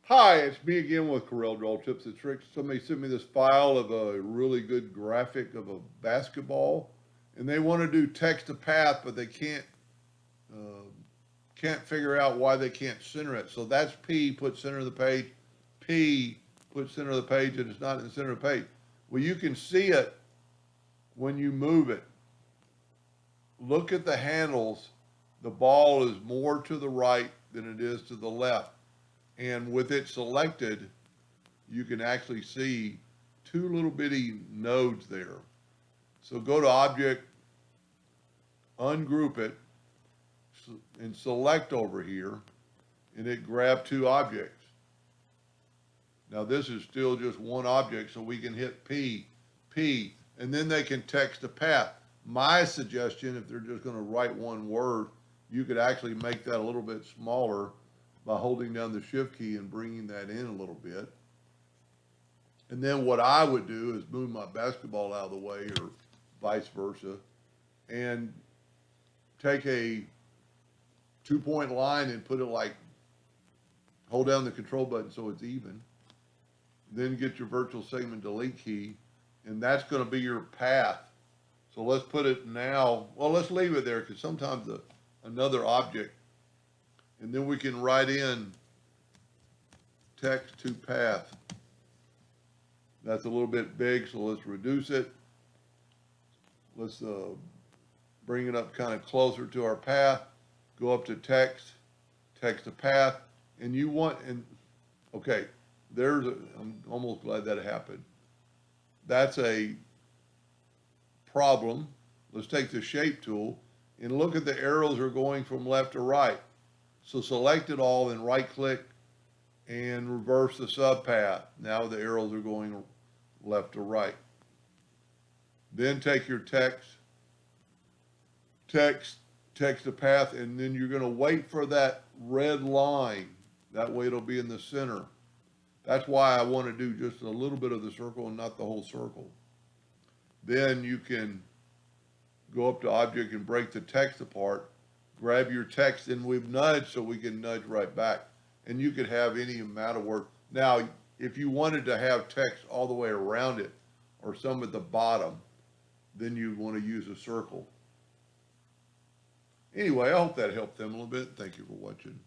Hi, it's me again with Corel Draw Tips and Tricks. Somebody sent me this file of a really good graphic of a basketball, and they want to do text to path, but they uh, can't figure out why they can't center it. So that's P, put center of the page. P, put center of the page, and it's not in the center of the page. Well, you can see it when you move it. Look at the handles. The ball is more to the right than it is to the left. And with it selected, you can actually see two little bitty nodes there. So go to Object, ungroup it, and select over here, and it grabbed two objects. Now this is still just one object, so we can hit P, P, and then they can text a path. My suggestion, if they're just going to write one word, you could actually make that a little bit smaller by holding down the shift key and bringing that in a little bit. And then what I would do is move my basketball out of the way or vice versa and take a 2 point line and put it like, hold down the control button so it's even. Then get your virtual segment delete key, and that's going to be your path. So let's put it now, well, let's leave it there because sometimes another object, and then we can write in text to path. That's a little bit big, so let's reduce it. Let's bring it up kind of closer to our path. Go up to text, text to path, and you want, and okay, I'm almost glad that happened. That's a problem. Let's take the shape tool and look at the arrows are going from left to right. So select it all and right click and reverse the subpath. Now the arrows are going left to right. Then take your text to path, and then you're going to wait for that red line. That way it'll be in the center. That's why I want to do just a little bit of the circle and not the whole circle. Then you can go up to object and break the text apart, grab your text, and we've nudged so we can nudge right back. And you could have any amount of work. Now, if you wanted to have text all the way around it or some at the bottom, then you'd want to use a circle. Anyway, I hope that helped them a little bit. Thank you for watching.